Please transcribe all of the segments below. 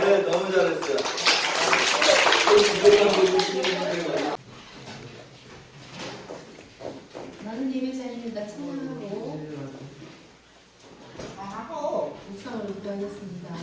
네, 너무 잘했어요. 나는 예배자입니다. 찬양하고 묵상을 기도하겠습니다.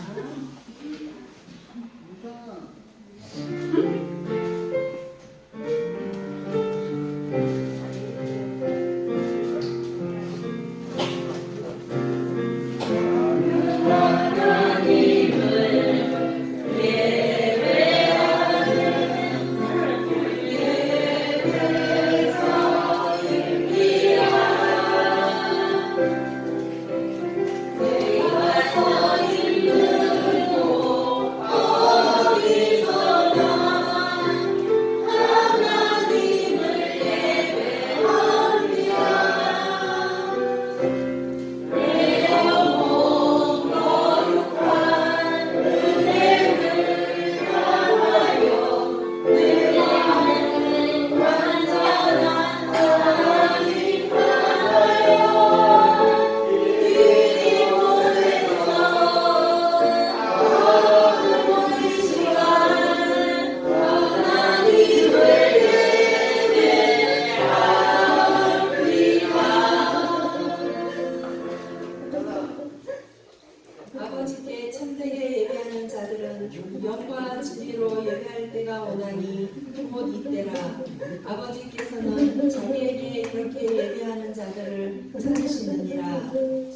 아버지께 참되게 예배하는 자들은 영과 진리로 예배할 때가 오나니 곧 이때라. 아버지께서는 자기에게 그렇게 예배하는 자들을 찾으시느니라.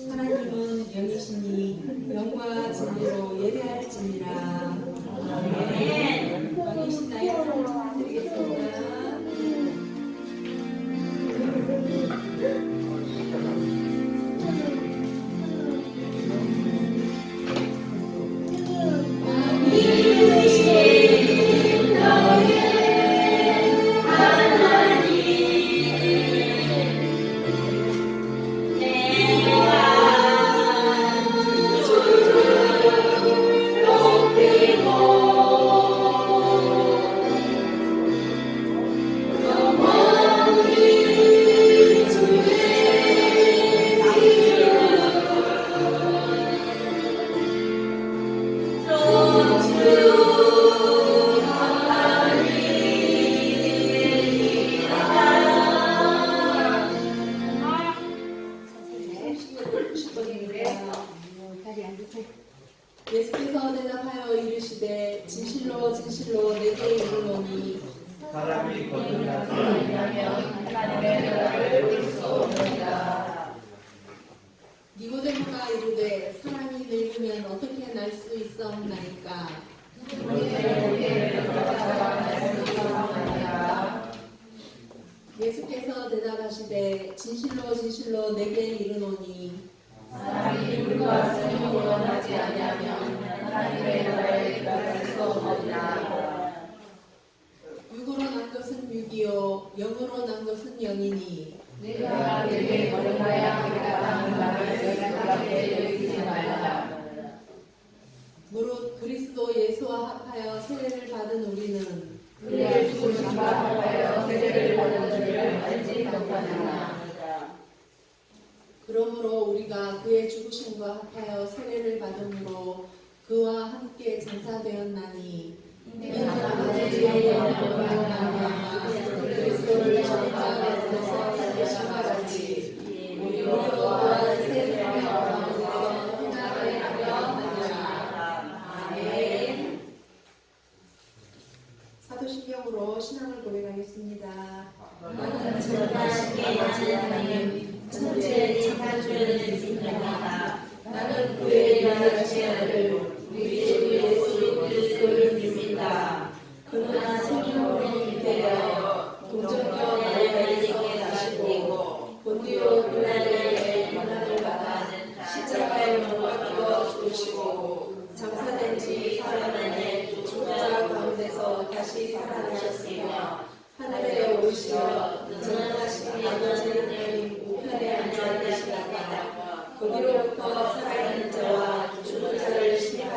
하나님은 영이시니 영과 진리로 예배할지니라. 아멘. 왕이신 나의 하나님 찬양드리겠습니다. 예수께서 대답하여 이르시되 진실로 진실로 내게 이르노니 사람이 거듭나지 아니하면 하나님의 나라를 볼 수 없느니라. 니고데모가 이르되 사람이 늙으면 어떻게 날 수 있사옵나이까. 예수께서 대답하시되 진실로 진실로 내게 이르노니 사람이 물과 성령으로 원하지 아니하면 하나님의 나라에 들어갈 수 없느니라. 육으로 난 것은 육이요 영으로 난 것은 영이니 내가 내게 거듭나야 하겠다 하는 말을 생각하게 여기지 말라. 무릇 그리스도 예수와 합하여 세례를 받은 우리는 그의 죽으심과 합하여 세례를 받은 줄을 알지 못하느냐. 그러므로 우리가 그의 죽으심과 합하여 세례를 받음으로 그와 함께 장사되었나니 이는 아버지의 영광으로 말미암아 그리스도를 죽은 자 가운데서 살리심과 같이 우리로 또한 새 생명 가운데서 행하게 하려 하느니라. 아멘. 사도신경으로 신앙을 고백하겠습니다. 너는 전하시게 하나님 천지의 창조주를 믿습니다. 나는 그의 유일하신 아들 우리 주 예수 그리스도를 믿습니다. 그는 성령으로 잉태되어 동정녀 마리아에게 나시고 본디오 빌라도의 고난을 받아 십자가에 못 박혀 죽으시고 장사된 지 사흘 만에 죽은 자 가운데서 다시 살아나셨으며 하늘에 오르시어 전능하신 아버지 하나님 우편에 앉아 계시다가 거기로부터 살아있는 자와 죽은 자를 심판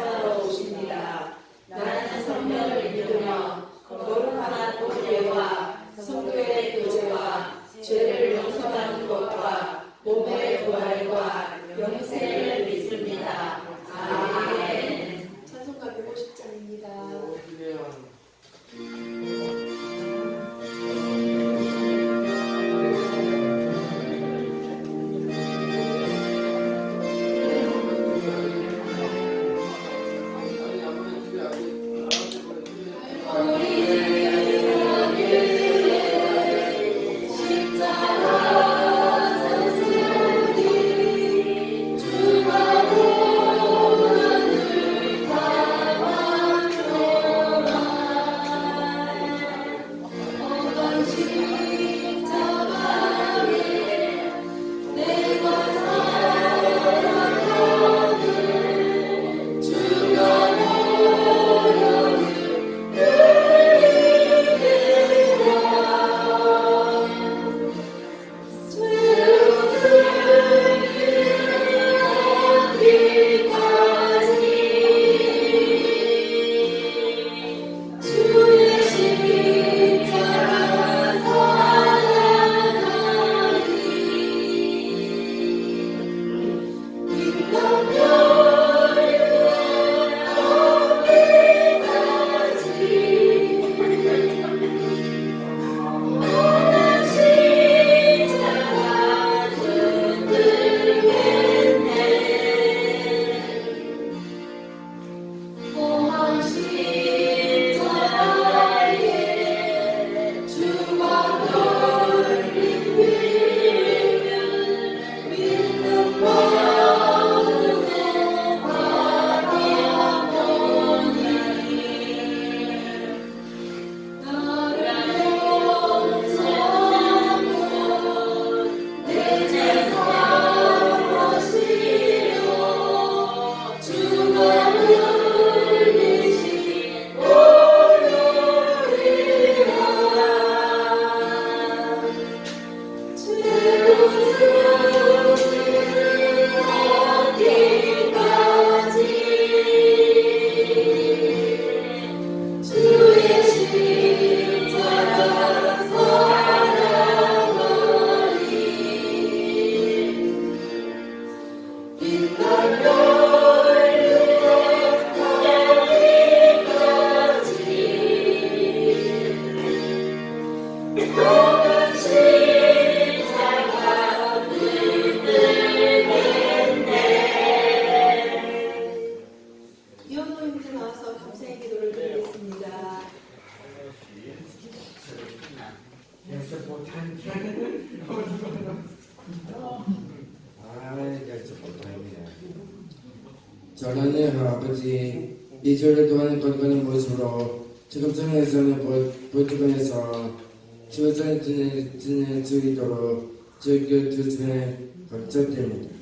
이제 나와서 감사의 기도를 드리겠습니다. 전하는 아버지, 이 주를 동안 건강한 모습으로 지금성에서는 보트권에서 지원장에 드는 주의도록 주의교 주중에 감사드립니다.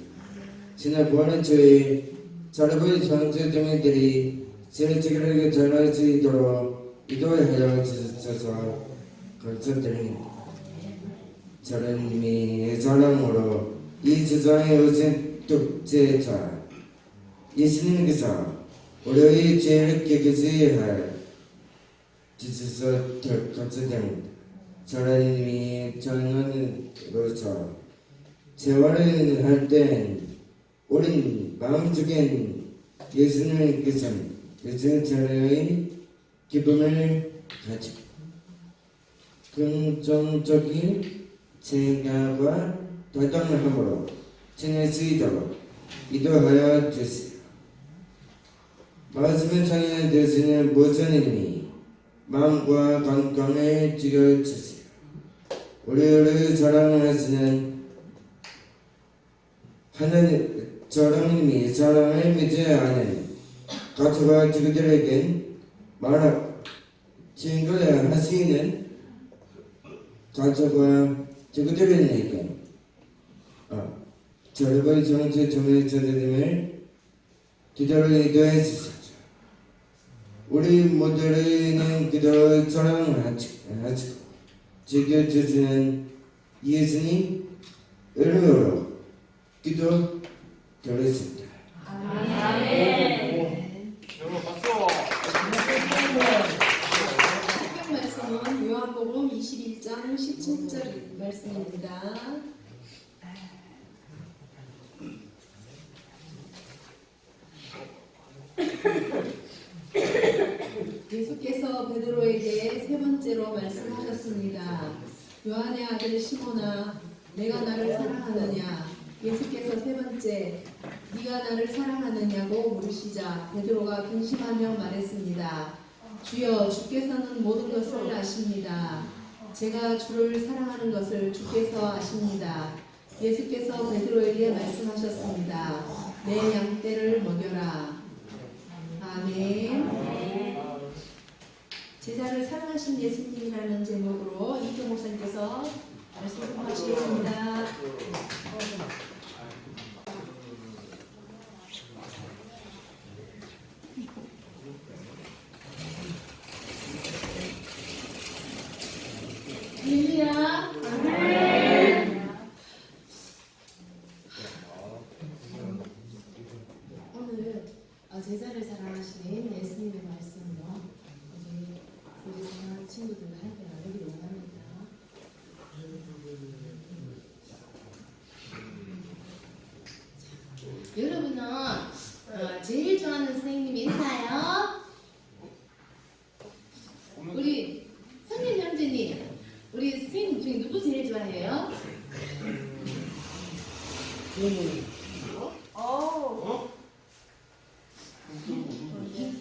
지난 보안의 주의 자르보의 전투 주민들이 지혜지기를 전할 수 있도록 이도하여 주셔서 감사드립니다. 저는 사랑으로 이 세상에 오신 독재자 예수님께서 우리의 죄를 깨끗이 할 주셔서 감사드립니다. 하나님이 전원으로서 재활을 할 때 우린 마음속엔 예수님께서 자녀의 기쁨을 가지고 긍정적인 생각과 다정함으로 지낼 수 있도록 인도하여 주시오. 말씀을 전해 주시는 모든 이미 마음과 건강을 지켜주시오. 우리를 사랑하시는 하나님이 사랑을 믿지 않은 가족과 친구들에겐 말하고 친구를 하시는 가족과 친구들에게 저를 정치 정의 전해님을 기도로 인도해 주시오. 우리 모두를 기도를 사랑하시고 지켜주시는 예수님 이름으로 기도 드렸습니다. 아멘. 성경 말씀은 요한복음 21장 17절 말씀입니다. 예수께서 베드로에게 세 번째로 말씀하셨습니다. 요한의 아들 시몬아, 내가 나를 사랑하느냐? 예수께서 세 번째, 네가 나를 사랑하느냐고 물으시자 베드로가 근심하며 말했습니다. 주여, 주께서는 모든 것을 아십니다. 제가 주를 사랑하는 것을 주께서 아십니다. 예수께서 베드로에게 말씀하셨습니다. 내 양떼를 먹여라. 아멘. 제자를 사랑하신 예수님이라는 제목으로 이교 목사님께서 말씀하시겠습니다. 할렐루야. 오늘 제자를 사랑하시는 예수님의 말씀으로 우리 사랑하는 친구들과 함께 나누기를 원합니다. 여러분은 제일 좋아하는 선생님이 있나요? 우리 성현 형제님, 우리 선생님 중에 누구 제일 좋아해요?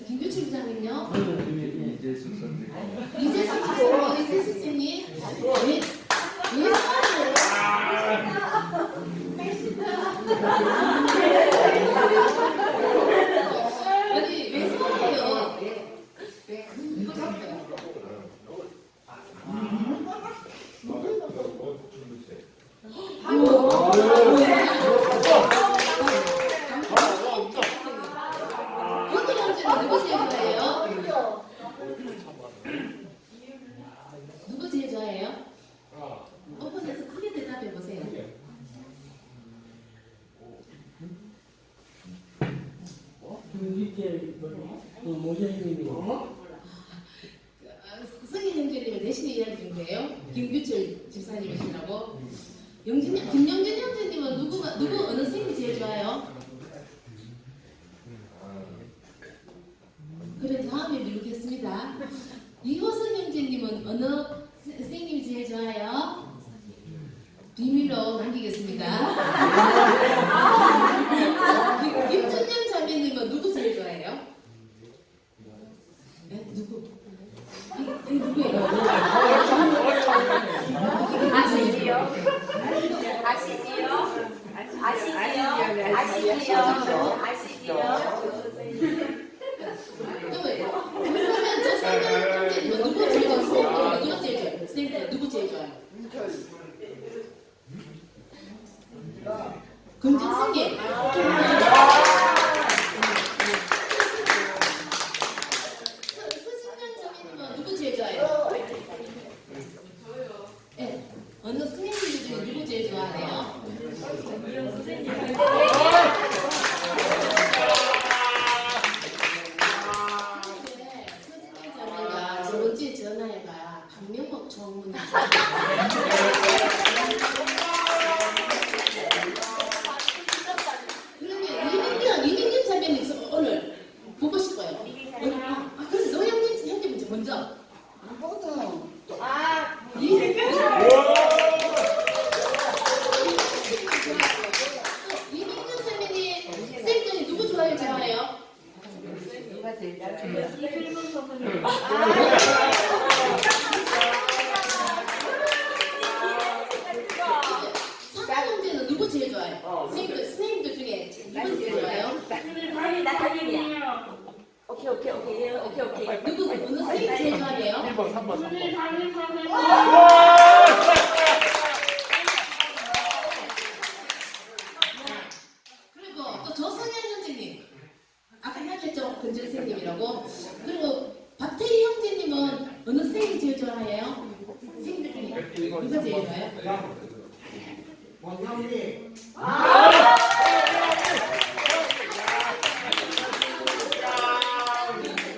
김규철 부장님요? 이재숙 선생님. 이재숙 선생님? 왜 좋아해요? 아니, 왜 좋아해요? 이거 잡혀요. 누구 제일 좋아해요? 오픈해서 크게 대답해 보세요. 승인 형제님을 대신에 이야기 중이에요. 김규철 집사님이시라고. 김영준 형제님은 누구 어느 선생님이 제일 좋아요? 그래, 다음에 미루겠습니다. 이호선 형제님은 어느 선생님이 제일 좋아요? 비밀로 남기겠습니다. 김준영 자매님은 누구 제일 좋아해요? 금진승님. 서진강 선배님은 누구 제일 좋아해요? 네. 어느 스님들 중에 누구 제일 좋아해요? 서진강 자매가 저번 주에 전화해봐. 박명목 총무님. 그러면 이민경 자매님 오늘 보고 싶어요. 그럼 너 형님 먼저. 이민경 선배님 쌤들이 누구 좋아해요? 상관 형제는 누구 제일 좋아해요? 선생님들 중에 누구 제일 좋아해요? 누구 어느 선생님 제일 좋아해요? 1번, 3번, 3번. 그리고 또 조성현 형제님 아까 이야기했죠? 근질 선생님이라고. 그리고 박태희 형제님은 어느 선생님 제일 좋아해요? 선생님들 중에 누가 제일 좋아해요?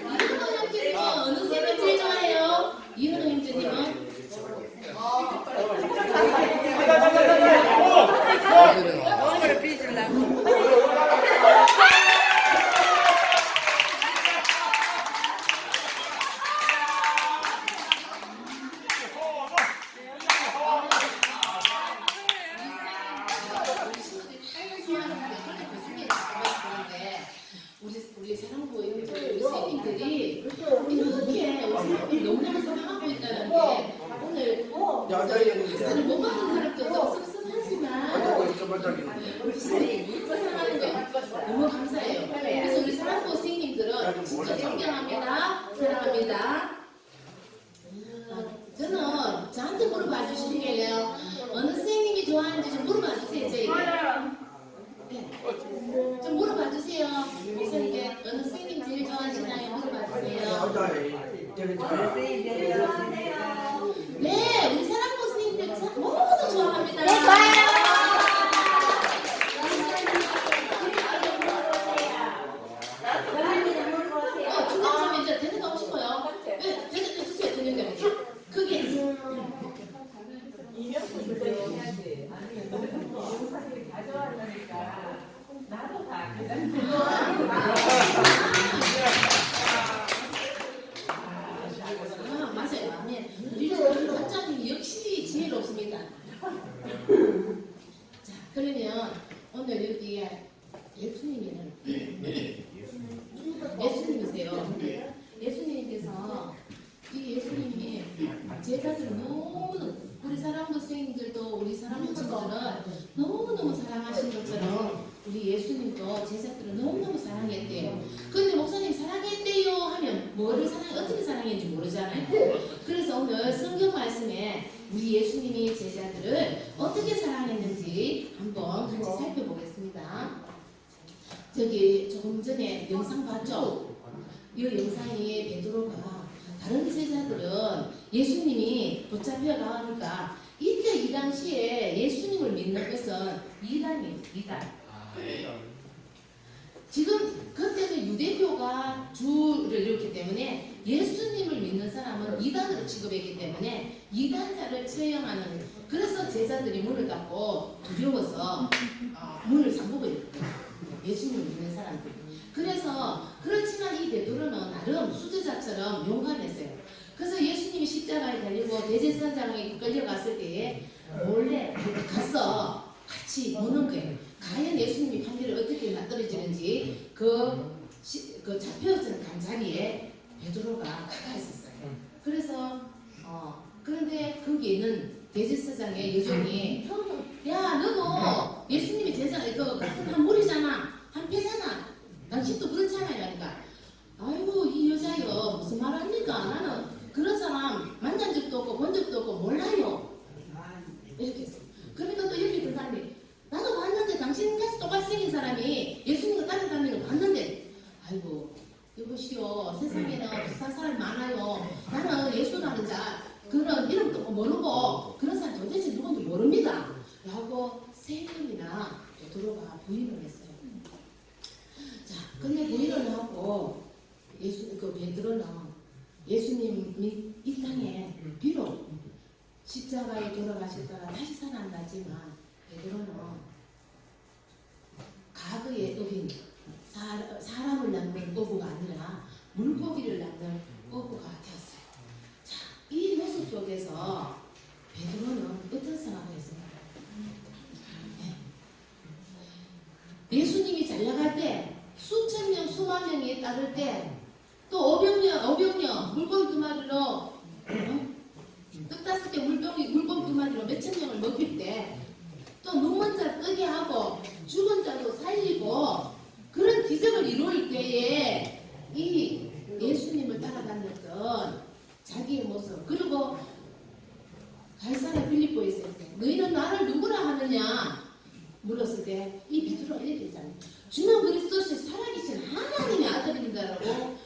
이현호 형제님은 어느 선생님 제일 좋아해요? 이현호 형제님은? 우리 사랑부 형제들 선생님들이 이렇게 우리 사랑부를 너무너무 사랑하고 있다는 게 오늘 학생을 못 받은 사람도 좀 섭섭하지만 우리 선생님 사랑하는 거 너무 감사해요. 그래서 우리 사랑부 선생님들은 진짜 존경합니다. 사랑합니다. 저는 저한테 물어봐 주시길래요. 어느 선생님이 좋아하는지 좀 물어봐 주세요. 저에게. 네. 좀 물어봐 주세요. 목사님께 어느 선생님 제일 좋아하시나요? 물어봐 주세요. 네, 우리 사랑부 선생님들 모두 좋아합니다. 네, 좋아요. 중간쯤에 이제 대답하고 싶어요. 네, 대답해 주세요. 중간쯤에 크게. 맞아요. 네. 우리 원장님 역시 지혜롭습니다. 자, 그러면 오늘 여기에 예수님이는 예수님이세요. 예수님께서 이 예수님이 제자들 너무 우리 사랑부 선생님들도 우리 사랑부 친구들은 너무너무 사랑하신 것처럼 우리 예수님도 제자들을 너무너무 사랑했대요. 그런데 목사님 사랑했대요 하면 뭐를 어떻게 사랑했는지 모르잖아요. 그래서 오늘 성경 말씀에 우리 예수님이 제자들을 어떻게 사랑했는지 한번 같이 살펴보겠습니다. 저기 조금 전에 영상 봤죠? 이 영상이 베드로가 다른 제자들은 예수님이 붙잡혀 나오니까 이때 이 당시에 예수님을 믿는 것은 이단이에요. 이단. 지금 그때는 유대교가 주를 이뤘기 때문에 예수님을 믿는 사람은 이단으로 취급했기 때문에 이단자를 처형하는, 그래서 제자들이 문을 닫고 두려워서 문을 잠그고 있거든요. 예수님을 믿는 사람들이. 그래서 그렇지만 이 베드로는 나름 수제자처럼 용감했어요. 그래서 예수님이 십자가에 달리고 대제사장에 끌려갔을 때에 몰래 가서 같이 보는 거예요. 과연 예수님이 판결을 어떻게 만들어지는지 그 잡혀있는 강자리에 베드로가 가가 있었어요. 그래서 그런데 거기에는 대제사장의 여종이 야 너도 예수님이 제자 같은 한 무리잖아, 한 패잖아, 당신도 그렇잖아요. 그러니까 아이고 이 여자요 무슨 말 합니까? 나는 그런 사람 만난 적도 없고 본 적도 없고 몰라요. 이렇게 했어. 그러니까 또 옆에 있던 사람이 나도 봤는데 당신 세상에는 비슷한 사람이 많아요. 나는 예수라는 자 그런 이름도 모르고 그런 사람 도대체 누군지 모릅니다. 라고 세 번이나 베드로가 부인을 했어요. 자, 근데 부인을 하고 베드로는 예수님이 이 땅에 비록 십자가에 돌아가셨다가 다시 살아난다지만 베드로는 과거의 어린 사람을 낳는 어부가 아니라 물고기를 낳는 어부가 되었어요. 자, 이 모습 속에서 베드로는 어떤 생각을 했습니까? 예수님이 잘 나갈 때 수천 명, 수만 명이 따를 때 또 500명 물고기 2마리로 떡 5개 물고기 2마리로 몇천 명을 먹일 때 또 눈먼 자 뜨게 하고 죽은 자도 살리고 그런 기적을 이룰 때에 이 예수님을 따라다녔던 자기의 모습 그리고 갈사라 빌립보에 있을 때 너희는 나를 누구라 하느냐 물었을 때 이 베드로가 얘기했잖아요. 주는 그리스도시 살아계신 하나님의 아들입니다라고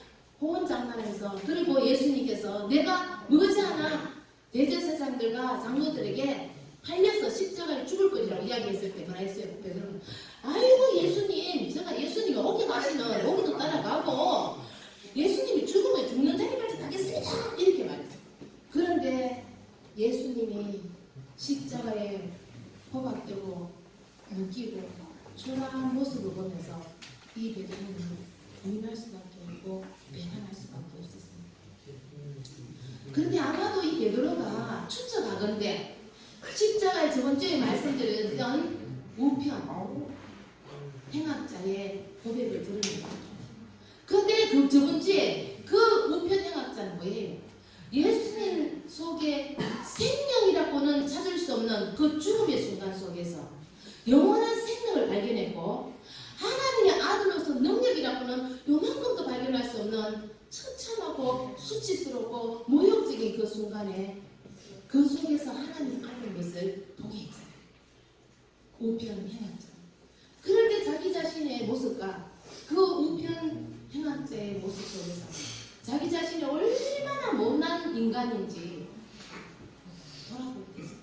호언장난해서 그리고 예수님께서 내가 머지않아 대제사장들과 장로들에게 팔려서 십자가에 죽을 것이라고 이야기했을 때 뭐라 했어요? 베드로는 아이고 예수님 제가 예수님이 어디 가시는 거기도 따라가고 예수님이 죽으면 죽는 자리까지 가겠습니다 이렇게 말했어요. 그런데 예수님이 십자가에 호박되고 묶이고 초라한 모습을 보면서 이 베드로는 부인할 수밖에 없고 배반할 수밖에 없었습니다. 그런데 아마도 이 베드로가 추측하건대 십자가에 저번 주에 말씀드렸던 우편 행악자의 고백을 들으니까 근데 그 저번 주에 그 우편 행악자는 뭐예요? 예수님 속에 생명이라고는 찾을 수 없는 그 죽음의 순간 속에서 영원한 생명을 발견했고 하나님의 아들로서 능력이라고는 요만큼도 발견할 수 없는 처참하고 수치스럽고 모욕적인 그 순간에 그 속에서 하나님 아는 것을 보게 했잖아요. 우편 행악자. 그럴 때 자기 자신의 모습과 그 우편 행악자의 모습 속에서 자기 자신이 얼마나 못난 인간인지 돌아보게 됐어요.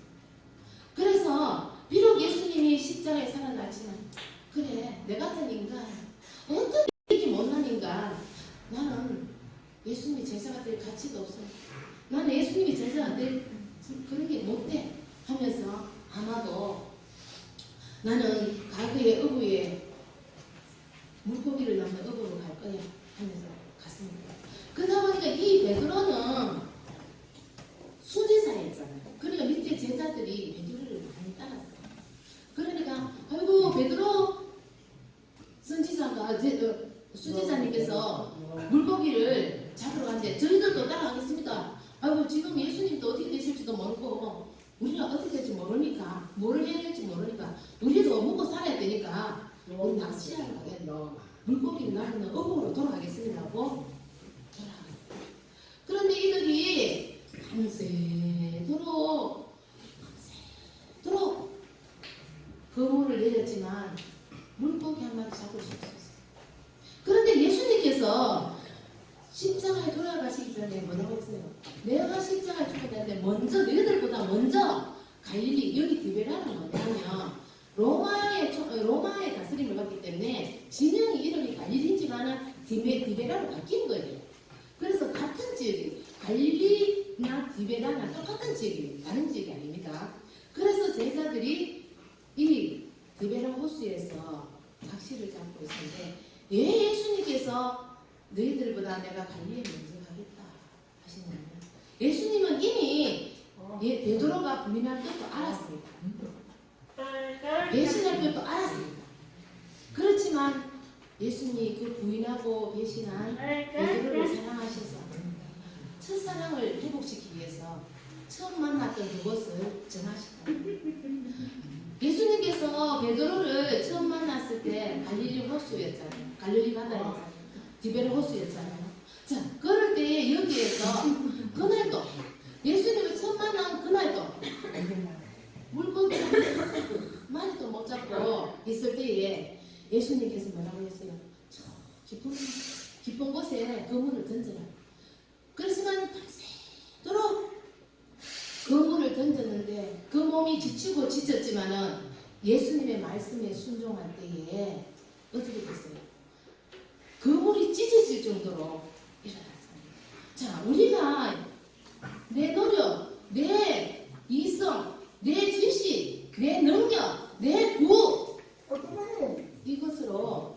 그래서 비록 예수님이 십자가에 살아나지만 그래 내 같은 인간 어떤 이렇게 못난 인간 나는 예수님이 제자가 될 가치도 없어. 나는 예수님이 제자가 될 그런 게 못돼 하면서 아마도 나는 과거의 어부의 물고기를 낳는 어부로 갈 거야 하면서 갔습니다. 그러다 보니까 이 베드로는 수제자였잖아요. 그러니까 밑에 제자들이 베드로를 많이 따랐어요. 그러니까 아이고 베드로 선지자가 수제자님께서 물고기를 잡으러 갔는데 저희들도 따라가겠습니다. 아이고 지금 예수님도 어떻게 되실지도 모르고 우리가 어떻게 될지 모르니까 뭐를 해야 될지 모르니까 우리도 먹고 살아야 되니까 우리 낚시하러 가겠노. 물고기를 낚는 어부로 돌아가겠습니다 하고 돌아갔어요. 그런데 이들이 밤새도록 거물을 내렸지만 물고기 한 마리 잡을 수 없었어요. 그런데 예수님께서 십자가에 돌아가시기 전에 뭐라고 했어요? 내가 십자가에 죽었는데 먼저 너희들보다 먼저 갈릴리 여기 디베라는 뭐냐면 로마의 다스림을 받기 때문에 진영이 이름이 갈릴리지만은 디베라로 바뀐 거예요. 그래서 같은 지역이 갈릴리나 디베라나 똑같은 지역이에요. 다른 지역이 아닙니다. 그래서 제자들이 이 디베라 호수에서 낚시를 잡고 있었는데 왜 예수님께서 너희들보다 내가 갈릴리에 먼저 가겠다 하시냐면 예수님은 이미 베드로가 부인할 것도 알았습니다. 배신할 것도 알았습니다. 그렇지만 예수님이 그 부인하고 배신한 베드로를 사랑하셔서 첫사랑을 회복시키기 위해서 처음 만났던 그곳을 정하셨다. 예수님께서 베드로를 처음 만났을 때 갈릴리 호수였잖아요. 갈릴리 바다였잖아요. 디베라 호수였잖아요. 자, 그럴 때 여기에서 그날도 예수님을 처음 만난 그날도 물고기 많이도 못 잡고 있을 때에 예수님께서 뭐라고 했어요? 저 깊은 곳에 그물을 던져라. 던졌는데 그 몸이 지치고 지쳤지만은 예수님의 말씀에 순종할 때에 어떻게 됐어요? 그물이 찢어질 정도로 일어났습니다. 자, 우리가 내 노력, 내 이성, 내 지식, 내 능력, 내 부 이것으로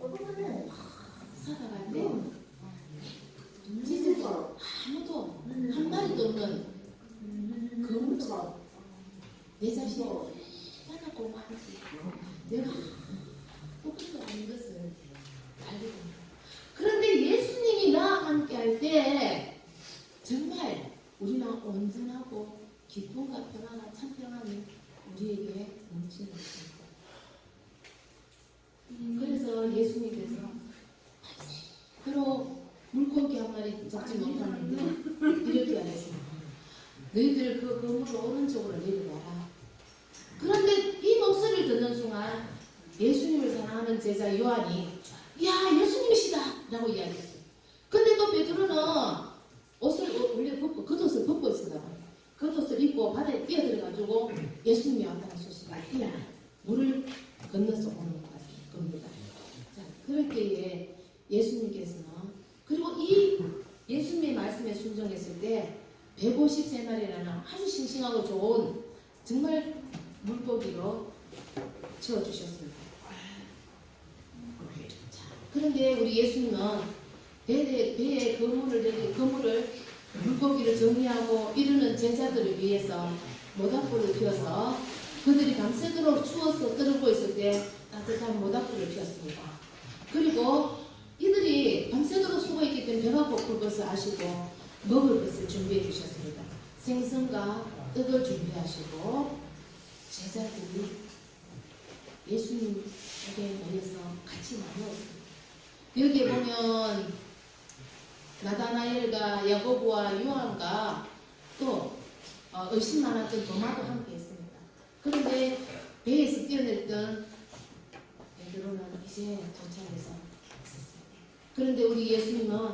살아갈 때 찢어져 아무도 한 마리도 없는 그물처럼 내 자신이 얼마나 고마운지 내가 똑같이 아닌 것을 알게 됩니다. 그런데 예수님이 나와 함께 할 때 정말 우리는 온전하고 기쁨과 평안과 참평함이 우리에게 넘치는 것입니다. 그래서 예수님께서 바로 물고기 한 마리 잡지 못하는데 이렇게 하셨습니다. 너희들 그 그물 오른쪽으로 내려가라. 그런데 이 목소리를 듣는 순간 예수님을 사랑하는 제자 요한이 야 예수님이시다 라고 이야기했어요. 근데 또 베드로는 옷을 원래 벗고 겉옷을 벗고 있었다. 겉옷을 입고 바다에 뛰어들어가지고 예수님이 왔다는 소식을 뛰어 물을 건너서 오는 겁니다. 자, 그럴 때에 예수님께서는 그리고 이 예수님의 말씀에 순종했을 때 150세마리라는 아주 싱싱하고 좋은 정말 물고기로 채워주셨습니다. 자, 그런데 우리 예수님은 배에 그물을 물고기를 정리하고 이르는 제자들을 위해서 모닥불을 피워서 그들이 밤새도록 추워서 떨고 있을 때 따뜻한 모닥불을 피웠습니다. 그리고 이들이 밤새도록 수고했기 때문에 배가 고플 것을 아시고 먹을 것을 준비해 주셨습니다. 생선과 떡을 준비하시고 제자들이 예수님에게 모여서 같이 나누었습니다. 여기에 보면 나다나엘과 야고보와 요한과 또 의심 많았던 도마도 함께 했습니다. 그런데 배에서 뛰어냈던 베드로는 이제 도착해서 있었습니다. 그런데 우리 예수님은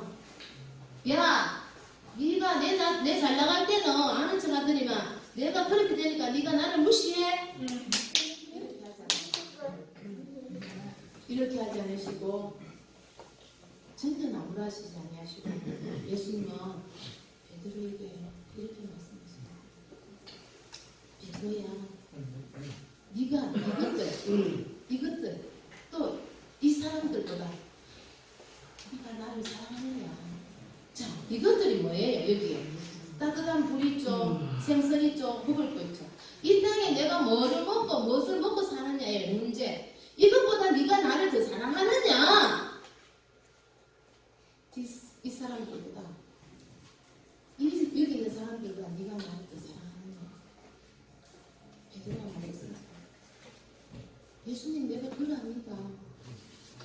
야 네가 내 잘 나갈 때는 아는 척 하더니만 내가 그렇게 되니까 네가 나를 무시해? 이렇게 하지 않으시고 전혀 나무라시지 아니하시고 예수님은 베드로에게 이렇게 말씀하십니다. 베드로야 네가 이것들 또 이 사람들보다 네가 나를 사랑하느냐. 자, 이것들이 뭐예요? 여기 따뜻한 불 있죠, 생선 있죠, 먹을 거 있죠. 이 땅에 내가 뭐를 먹고 무엇을 먹고 사느냐의 문제. 이것보다 네가 나를 더 사랑하느냐? 이 사람들보다 여기 있는 사람들보다 네가 나를 더 사랑하느냐? 베드로가 말했습니다. 예수님 내가 그걸 압니다.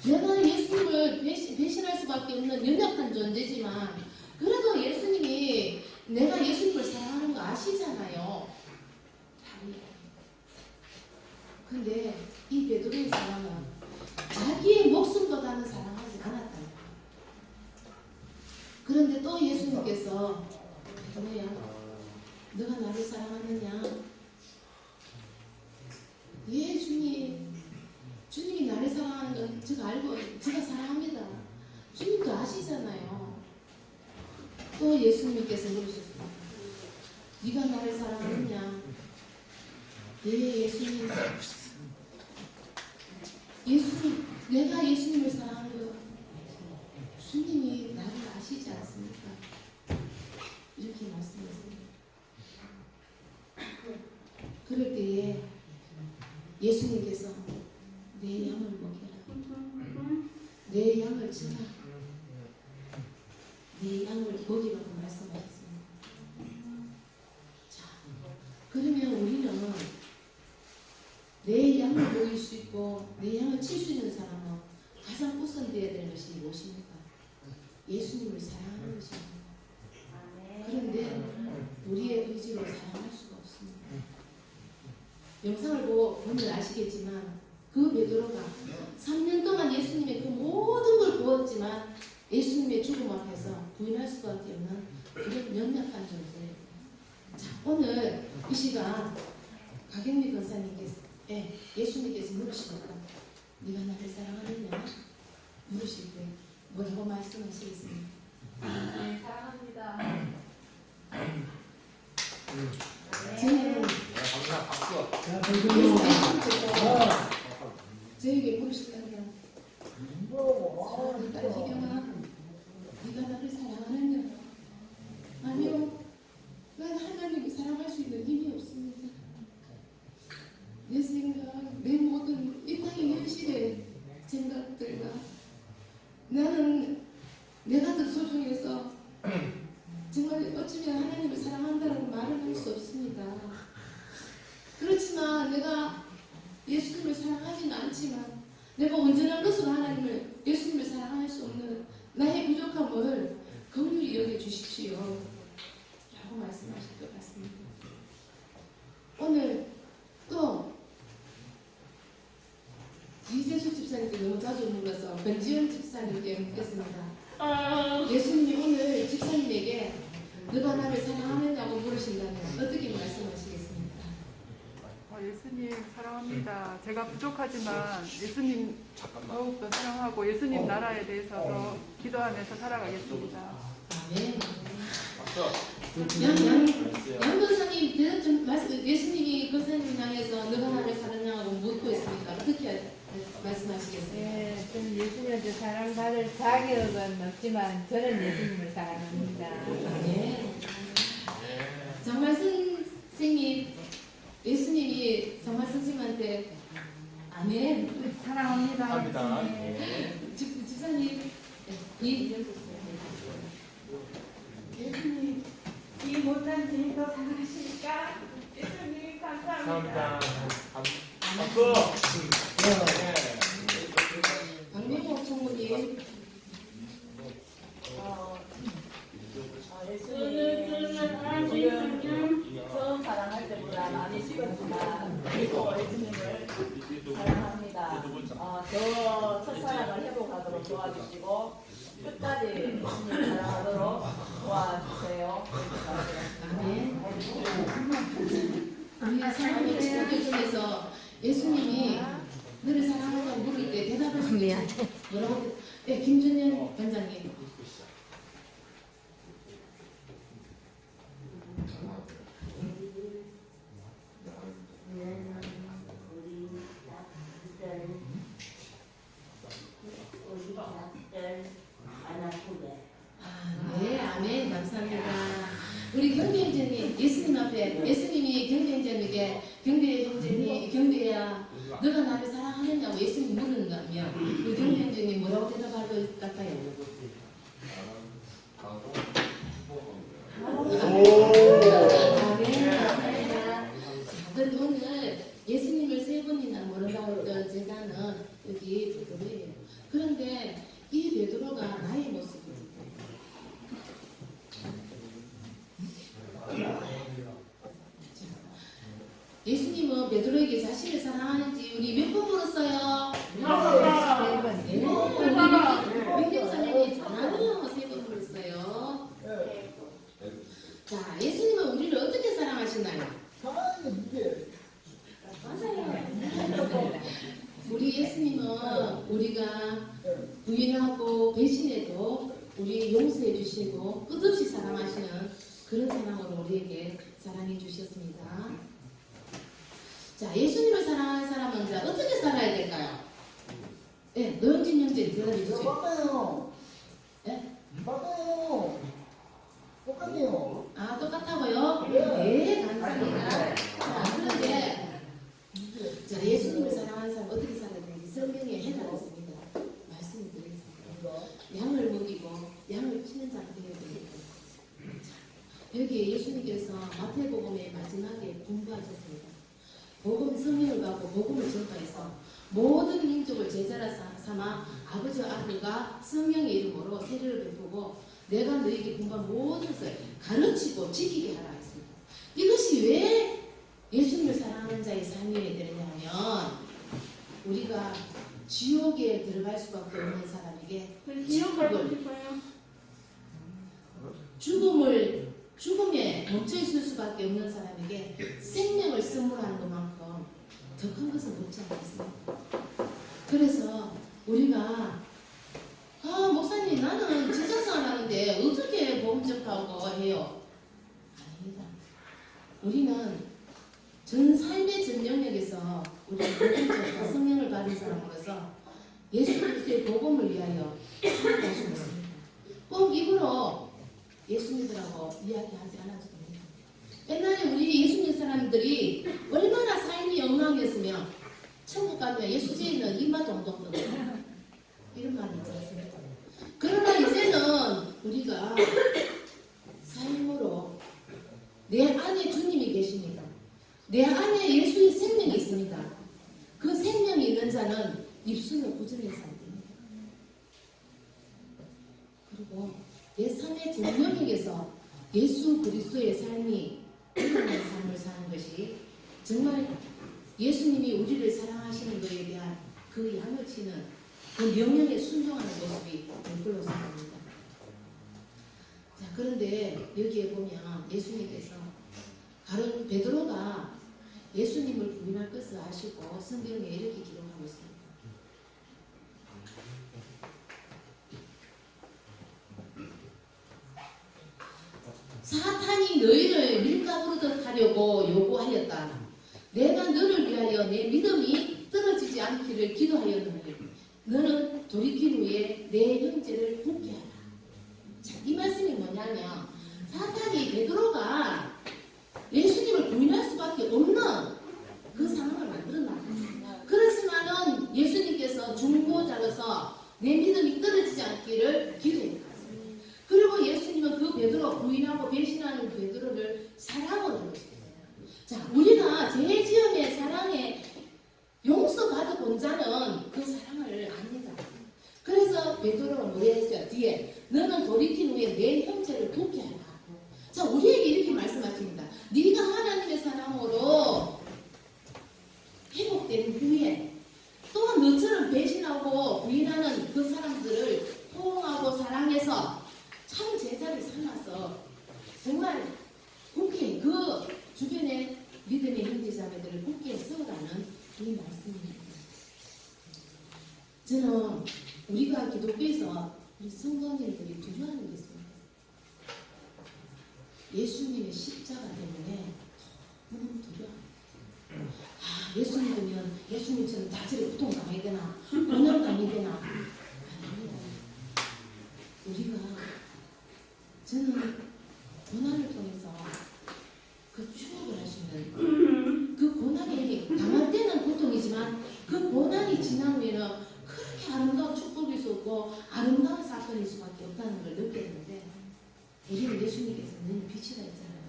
내가 예수님을 배신할 수밖에 없는 연약한 존재지만 그래도 예수님이 내가 예수님을 사랑하는 거 아시잖아요. 근데 이 베드로의 사랑은 자기의 목숨보다는 사랑하지 않았다. 그런데 또 예수님께서 베드로야 너가 나를 사랑하느냐? 예 주님. 주님이 나를 사랑하는 건 제가 알고 제가 사랑합니다. 주님도 아시잖아요. 또 예수님께서 물으셨습니다. 네가 나를 사랑하느냐? 예 예수님. 내가 예수님을 사랑하는 거 주님이 나를 아시지 않습니까? 이렇게 말씀했습니다. 그럴 때에 예수님께서 내 양을 먹여라. 내 양을 치라. 내 양을 먹이라고 말씀하셨습니다. 자, 그러면 우리는 내 양을 먹일 수 있고 내 양을 칠 수 있는 사람은 가장 우선되어야 될 것이 무엇입니까? 예수님을 사랑하는 것입니다. 그런데 우리의 의지로 사랑할 수가 없습니다. 영상을 보면 아시겠지만 그 베드로가 3년 동안 예수님의 그 모든 걸 보았지만 예수님의 죽음 앞에서 부인할 수밖에 없는 그런 연약한 존재예요. 자, 오늘 이 시간 가경미 권사님께서 예수님께서 물으십니다. 네가 나를 사랑하느냐? 물으실 때 뭐라고 말씀하시겠습니까? 네, 사랑합니다. 저는 예수님께서 저에게 물으시다면 사랑하는 딸 희경아, 네가 나를 사랑하느냐? 아니요, 난 하나님을 사랑할 수 있는 힘이 없습니다. 내 생각, 내 모든 이 땅의 현실의 생각들과 나는 내가 더 소중해서 정말 어쩌면 하나님을 사랑한다는 말을 할 수 없습니다. 그렇지만 내가 예수님을 사랑하지는 않지만 내가 온전한 것으로 하나님을 예수님을 사랑할 수 없는 나의 부족함을 긍휼히 여겨 주십시오 라고 말씀하실 것 같습니다. 오늘 또 이재수 집사님께 너무 자주 물어서 변지현 집사님께 묻겠습니다. 예수님이 오늘 집사님에게 너가 나를 사랑하느냐고 물으신다면 어떻게 말씀하시겠습니까? 예수님 사랑합니다. 제가 부족하지만 예수님 더욱더 사랑하고 예수님 나라에 대해서 더 기도하면서 살아가겠습니다. 아멘. 양 권사님, 예수님이 권사님 향해서 너가 나를 사랑하냐고 묻고 있습니다. 어떻게 말씀하시겠어요? 네, 저는 예수님한테 사랑받을 자격은 없지만 저는 예수님을 사랑합니다. 아멘. 정말 선생님, 예수님이 정말 선생님한테 아멘. 사랑합니다. 집사님, 예수님, 이 못난 죄도 사랑하시니까 예수님 감사합니다. 박수. 박명호 총무님. 예수님 처음 사랑할 때보다 많이 식었지만 그리고 예수님을 사랑합니다. 저 첫사랑을 회복하도록 도와주시고 끝까지 예수님을 사랑하도록 도와주세요. 아멘. 우리 사랑하는 친구들 중에서 예수님이 너를 사랑하냐고 물을 때 대답할 수 있어요. 뭐라고? 네, 김준현 원장님. 네, 아멘. 감사합니다. 우리 경비 형제님, 예수님 앞에 예수님이 경비 형제님에게 경비야, 너가 나를 사랑하느냐고 예수님 물은다면 우리 경비 형제님 뭐라고 대답할 것 같아요? 아멘. 감사합니다. 그런데 오늘 예수님을 세 번이나 모른다고 했던 제자는 여기 베드로예요. 그런데 이 베드로가 나의 모습이에요. 예수님은 베드로에게 자신을 사랑하는지 우리 몇 번 물었어요? 네, 우리 민경사님이 잘하네요. 3번 물었어요. 자, 예수님은 우리를 어떻게 사랑하시나요? 우리 예수님은 우리가 부인하고 배신해도 우리 용서해 주시고 끝없이 사랑하시는 그런 사랑으로 우리에게 사랑해 주셨습니다. 자, 예수님을 사랑하는 사람은 자, 어떻게 살아야 될까요? 네, 노영진 형제 대답해 주세요. 똑같아요. 네? 똑같아요. 똑같아요. 아, 똑같다고요? 네, 감사합니다. 자, 그런데 자, 예수님을 사랑하는 사람 어떻게 살아야 되는지 성경에 해답이 있습니다. 말씀을 드리겠습니다. 양을 먹이고 양을 치는 자가 되어야 됩니다. 자, 여기에 예수님께서 마태복음의 마지막에 공부하셨습니다. 복음 성령을 받고 복음을 전파해서 모든 민족을 제자라 삼아 아버지와 아들과 성령의 이름으로 세례를 베푸고 내가 너희에게 공부한 모든 것을 가르치고 지키게 하라 했습니다. 이것이 왜 예수님을 사랑하는 자의 삶이어야 되느냐면 우리가 지옥에 들어갈 수밖에 없는 사람에게 죽음을 죽음에 멈춰 있을 수밖에 없는 사람에게 생명을 선물하는 것만큼 더 큰 것은 없지 않겠습니까? 그래서 우리가 목사님 나는 지성상 하는데 어떻게 보험 접하고 해요? 아닙니다. 우리는 전 삶의 전 영역에서 우리가 보험접과 성령을 받은 사람으로서 예수 그리스도의 복음을 위하여 살아갈 수 있습니다. 꼭 입으로 예수 믿으라고 이야기하지 않아도 됩니다. 옛날에 우리 예수 믿는 사람들이 얼마나 삶이 영광이었으면 천국 가면 예수제에는 이마 정도 없거든요. 이런 말이 있지 않습니까? 그러나 이제는 우리가 삶으로 내 안에 주님이 계십니다. 내 안에 예수의 생명이 있습니다. 그 생명이 있는 자는 입술로 부정해서 안 됩니다. 그리고 내 삶의 전영역에서 예수 그리스도의 삶이 일어나는 삶을 사는 것이 정말 예수님이 우리를 사랑하시는 것에 대한 그 양을 치는 그 명령에 순종하는 모습이 될 걸로 생각합니다. 자, 그런데 여기에 보면 예수님께서 가룟 베드로가 예수님을 부인할 것을 아시고 성경에 이렇게 기록하고 있습니다. 사탄이 너희를 밀가부르듯 하려고 요구하였다. 내가 너를 위하여 내 믿음이 떨어지지 않기를 기도하였느니 너는 돌이킨 후에 내 형제를 돕게 하라. 자, 이 말씀이 뭐냐면 사탄이 베드로가 예수님을 부인할 수밖에 없는 그 상황을 만들어놨다. 그렇지만은 예수님께서 중보자로서 내 믿음이 떨어지지 않기를 기도했다. 그리고 예수님은 그 베드로 부인하고 배신하는 그 베드로를 사랑으로 그러시거든요. 자, 우리가 죄지음의 사랑에 용서받아 본 자는 그 사랑을 압니다. 그래서 베드로가 뭐라 했어요? 뒤에 너는 돌이킨 후에 내 형제를 돕게 하라. 자, 우리에게 이렇게 말씀하십니다. 네가 하나님의 사랑으로 회복된 후에 또한 너처럼 배신하고 부인하는 그 사람들을 포옹하고 사랑해서 참 제자를 삼아서 정말 굳게 그 주변의 믿음의 형제자매들을 굳게 세워가는 이 말씀입니다. 저는 우리가 기독교에서 우리 성도님들이 두려워하는 게 있습니다. 예수님의 십자가 때문에 너무 두려워합니다. 예수 믿으면 예수님처럼 자질에 고통 당해야 되나? 고난 당해야 되나? 아닙니다. 우리가 저는 고난을 통해서 그 추억을 할 수 있는 그 고난이 당할 때는 고통이지만 그 고난이 지난 후에는 그렇게 아름다운 축복일 수 없고 아름다운 사건일 수밖에 없다는 걸 느꼈는데 우리는 예수님께서 늘 빛이라 했잖아요.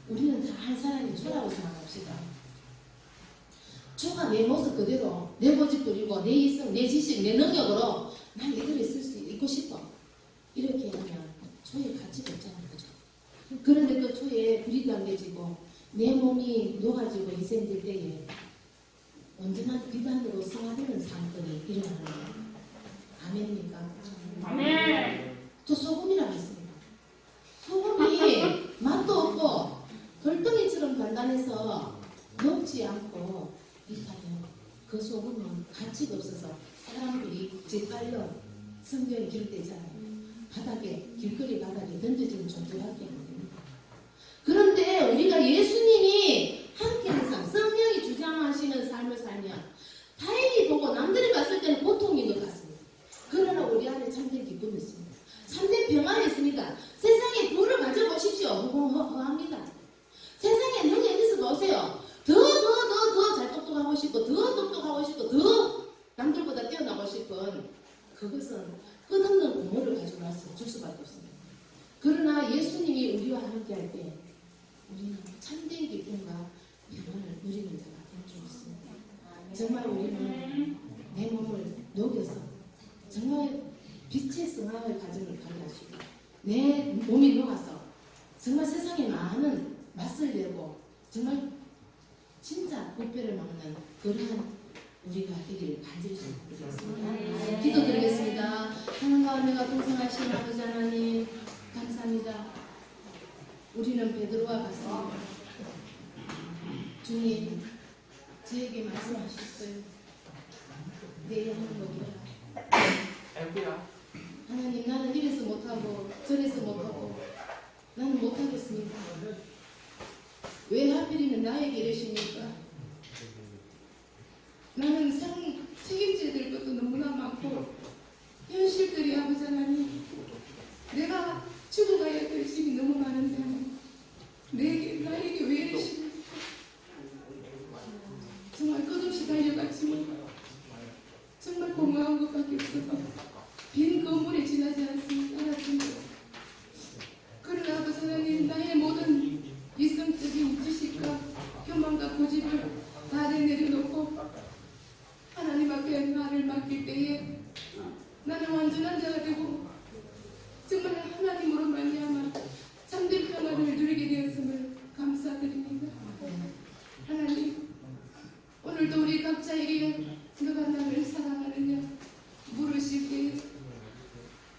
우리는 다 한 사람이 초라고 생각합시다. 초가 내 모습 그대로 내 고집 부리고 내 이성, 내 지식, 내 능력으로 난 이대로 있을 수 있고 싶어. 이렇게 하면 초에 가치가 없잖아요. 그죠? 그런데 그 초에 불이 당겨지고 내 몸이 녹아지고 희생될 때에 언제나 비단으로 승화되는 사건이 일어나는 거예요. 아멘입니까? 아멘. 또 소금이라고 했습니다. 소금이 맛도 없고 돌덩이처럼 단단해서 녹지 않고 입하면 그 소금은 가치가 없어서 사람들이 짓갈려 성경에 기록되어 있잖아요. 바닥에 길거리 바닥에 던져지는 존재밖에 안 됩니다. 그런데 우리가 예수님이 함께 항상 성령이 주장하시는 삶을 살면 다행히 보고 남들이 봤을 때는 고통인 것 같습니다. 그러나 우리 안에 참된 기쁨이 있습니다. 참된 평안이 있습니다. 세상에 부를 가져보십시오. 무궁무합니다. 세상에 능력 있어 보세요. 더 잘 똑똑하고 싶고 더 똑똑하고 싶고 더 남들보다 뛰어나고 싶은 그것은 끝없는 공허를 가져와서 줄 수밖에 없습니다. 그러나 예수님이 우리와 함께 할 때 우리는 참된 기쁨과 평안을 누리는 자가 될 줄 믿습니다. 정말 우리는 내 몸을 녹여서 정말 빛의 성황을 가정을 가져가시고 내 몸이 녹아서 정말 세상에 많은 맛을 내고 정말 진짜 부패를 막는 그러한 우리가 되기를 간절히 기도드리겠습니다. 기도드리겠습니다. 하나님과 은혜가 동성하신 아버지 하나님 감사합니다. 우리는 베드로와 같습니다. 주님, 저에게 말씀하셨어요. 내 영을 먹이라. 아이고야. 하나님, 나는 이래서 못하고 저래서 못하고 나는 못하겠습니다. 왜 하필이면 나에게 이러십니까? 나는 책임져야 될 것도 너무나 많고 현실들이 아버지 하나님, 내가 죽어가야 될 짐이 너무 많은데 하나님, 나에게 왜 이러십니까? 정말 끝없이 달려갔지만 정말 공허한 것밖에 없어서 빈 건물에 지나지 않았습니다. 그러나 아버지 하나님, 나의 모든 이성적인 지식과 교만과 고집을 다 내려놓고 하나님 앞에 나를 맡길 때에 나는 완전한 자가 되고 정말 하나님으로 말미암아 참된 평안을 누리게 되었음을 감사드립니다. 하나님, 오늘도 우리 각자에게 너가 나를 사랑하느냐 물으실 때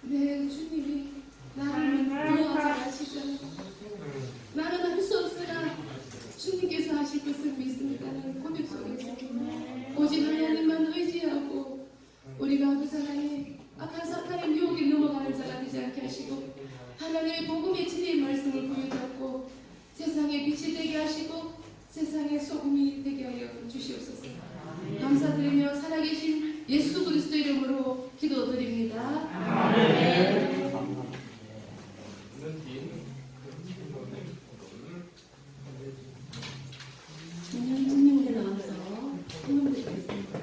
내 주님이 나를 도와서 하시잖아요. 나는 할 수 없으나 주님께서 하실 것을 믿습니다라는 고백 속에서 오직 하나님만 의지하고 우리가 아버지 하나님 악한 사탄의 유혹에 넘어가는 자가 되지 않게 하시고 하나님의 복음의 진리의 말씀을 부여잡고 세상에 빛이 되게 하시고 세상의 소금이 되게 하여 주시옵소서. 감사드리며 살아계신 예수 그리스도 이름으로 기도드립니다. 아멘. 주님께 나와서 힘을 드리겠습니다.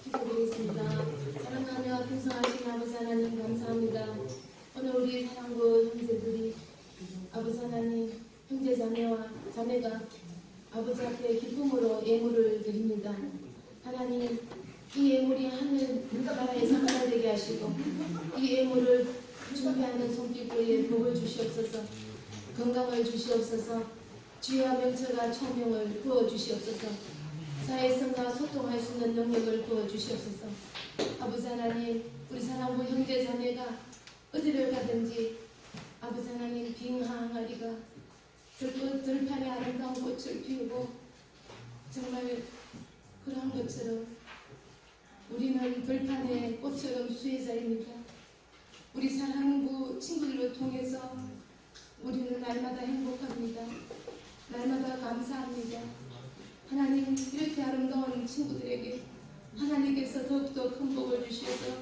기도드리겠습니다. 사랑하며 풍성하신 아버지 하나님 감사합니다. 오늘 우리 사랑부 형제들이 아버지 하나님 형제 자매가 아버지 앞에 기쁨으로 예물을 드립니다. 하나님, 이 예물이 하늘 나라에서 하나 되게 하시고 이 예물을 준비하는 손길거리에 복을 주시옵소서. 건강을 주시옵소서. 주와 명철과 총명을 부어주시옵소서. 사회성과 소통할 수 있는 능력을 부어주시옵소서. 아버지 하나님, 우리 사랑부 형제 자매가 어디를 가든지 아버지 하나님 빙 항아리가 들판에 아름다운 꽃을 피우고 정말 그런 것처럼 우리는 들판의 꽃처럼 수혜자입니다. 우리 사랑부 친구들을 통해서 우리는 날마다 행복합니다. 날마다 감사합니다. 하나님, 이렇게 아름다운 친구들에게 하나님께서 주님께서 더욱더 큰 복을 주셔서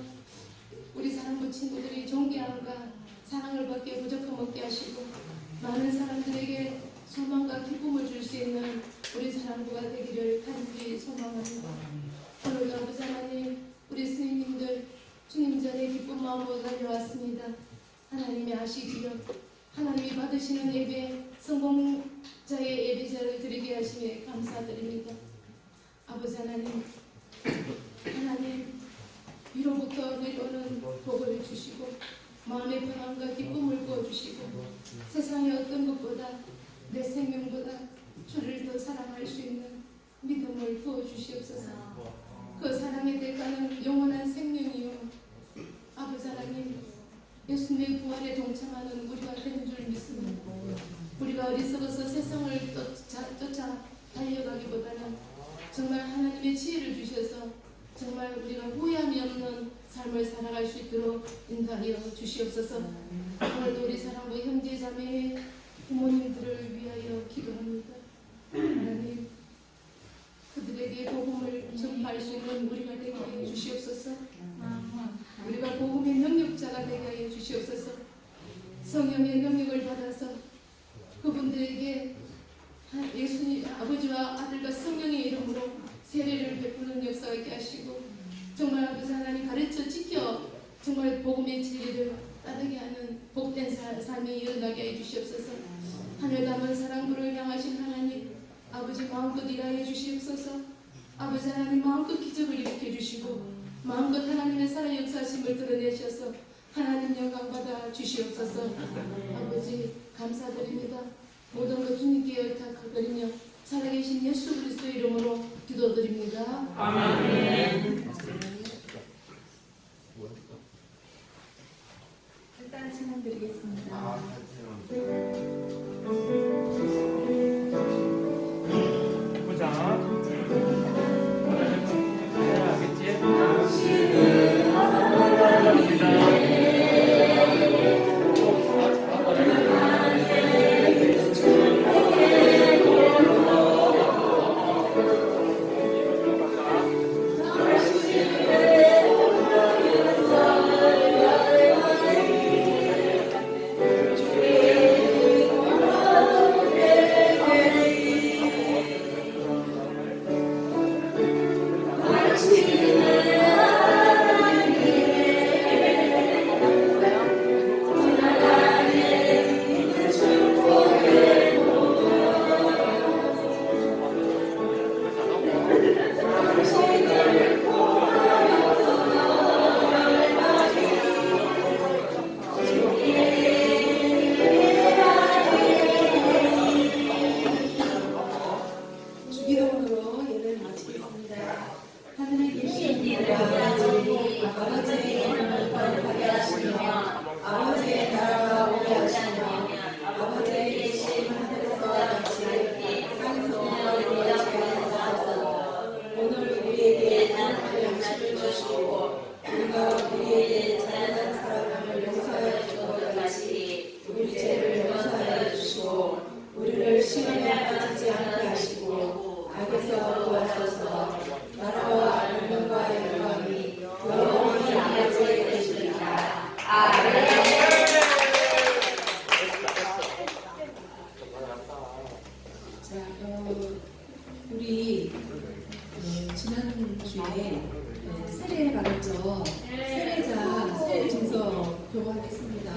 우리 사랑부 친구들이 존귀함과 사랑을 받게 부족함 없게 하시고 많은 사람들에게 소망과 기쁨을 줄 수 있는 우리 사랑부가 되기를 간절히 소망합니다. 오늘도 아버지 하나님, 우리 스님님들 주님 전에 기쁜 마음으로 달려왔습니다. 하나님이 아시지요. 하나님이 받으시는 예배, 성공자의 예배자를 드리게 하심에 감사드립니다. 아버지 하나님, 하나님 위로부터 내려오는 복을 주시고 마음의 평안과 기쁨을 부어주시고 세상의 어떤 것보다 내 생명보다 주를 더 사랑할 수 있는 믿음을 부어주시옵소서. 그 사랑의 대가는 영원한 생명이요. 아버지 하나님, 예수님의 부활에 동참하는 우리가 되는 줄 믿습니다. 우리가 어리석어서 세상을 쫓아 달려가기보다는 정말 하나님의 지혜를 주셔서 정말 우리가 후회함이 없는 삶을 살아갈 수 있도록 인도하여 주시옵소서. 오늘도 우리 사랑부 형제 자매의 부모님들을 위하여 기도합니다. 하나님, 그들에게 복음을 전파할 수 있는 우리가 되게 하여 주시옵소서. 우리가 복음의 능력자가 되게 하여 주시옵소서. 성령의 능력을 받아서 그분들에게 예수님 아버지와 아들과 성령의 이름으로 세례를 베푸는 역사가 있게 하시고 정말 아버지 하나님 가르쳐 지켜 정말 복음의 진리를 따르게 하는 복된 삶이 일어나게 해 주시옵소서. 하늘 담은 사랑부를 향하신 하나님 아버지 마음껏 일하여 주시옵소서. 아버지 하나님 마음껏 기적을 일으켜 주시고 마음껏 하나님의 살아 역사심을 드러내셔서 하나님 영광 받아 주시옵소서. 아버지 감사드립니다. 모든 것 주님께 의탁드리며 살아계신 예수 그리스도 이름으로 기도드립니다. 아멘. 일단 진행드리겠습니다. 보자. 알겠지? 주기도문으로 예배를 마치겠습니다. 하늘에 계신 아버지의 이름을 거룩하게 하시며 아버지의 나라가 오게 하시며 아버지의 계신 하늘에서와 같이 땅에서 우리에게 주옵소서. 오늘 우리에게 일용할 양식을 주시고 우리가 우리에게 잘못한 사람을 용서하여 준 것 같이 우리 죄를 용서하여 주시고 우리를 시험에 빠지지 않게 하시고 악에서 구하소서. 나라와 영광과 영광이 영원히 아버지에게 되시리이다. 아멘. 자, 우리 지난주에 세례 받았죠. 세례자 세례 증서 교부하겠습니다.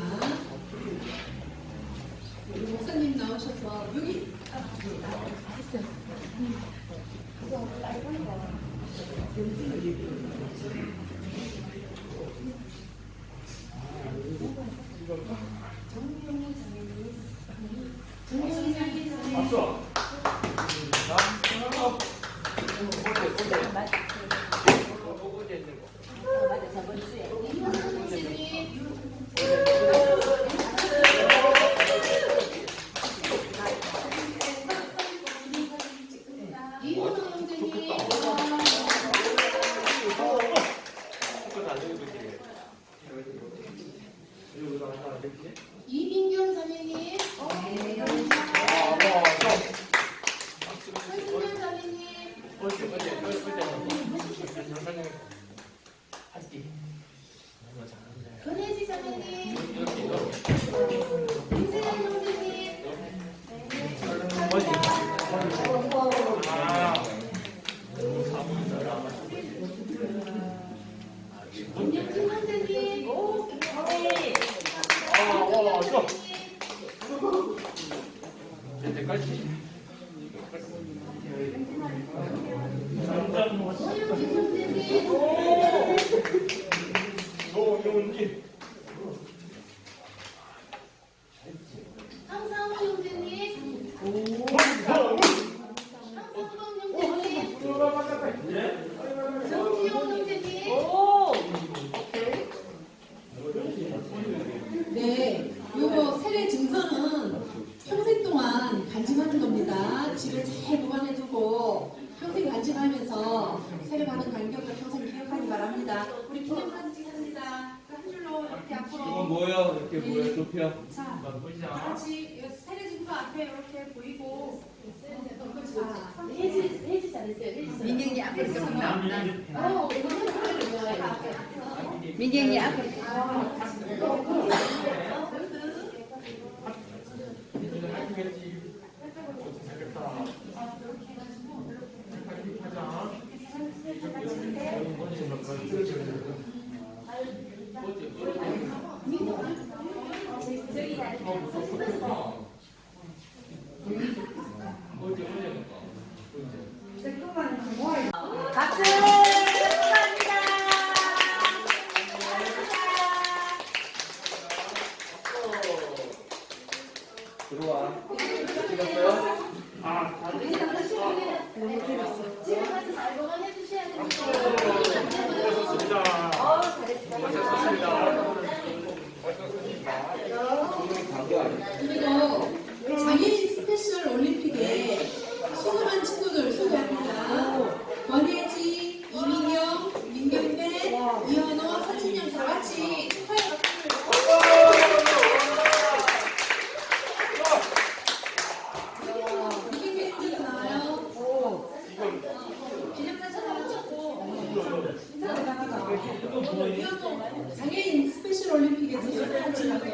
우리 목사님 나오셔서 여기 박수. 맞아, 저번 주에. 이민경 자매님, 설민경 자매님, 같이. 남자 뭐 노용진. 항상 형제님. 정지용 형제님. 네, 요거 세례 증서는 평생 동안 간직하는 겁니다. 집에 잘 보관해두고 평생 간직하면서 세례 받은 간격을 평생 기억하기 바랍니다. 우리 기념사진 찍습니다. 한 줄로 이렇게 이건 앞으로. 뭐야? 이렇게 뭐야? 좁혀. 자, 다 보자. 같이 세례 증서 앞에 이렇게 보이고. 자, 해지 잘했어요. 해지 잘했어요. 민경이 앞으로 좀 나온다. 이거 해지 좋아요. 민경이 앞으로. 박수! 축하합니다. 들어와. 찍었어요? 집에 가서 잘 보관해 주셔야 됩니다. 수고하셨습니다. 그리고 장애인 스페셜 올림픽에 수상한 친구들 소개합니다. 권혜지, 이민영, 민경배, 이현호, 서진영 다 같이 축하의 박수를. 민경배 인증 나와요. 기념사진 하나 찍고. 이현호 장애인 스페셜 올림픽에서 수상한 친구들.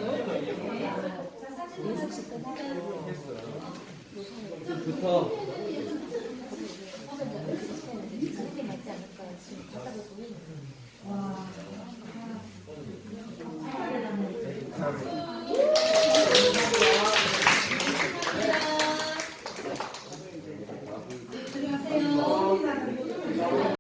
좋다.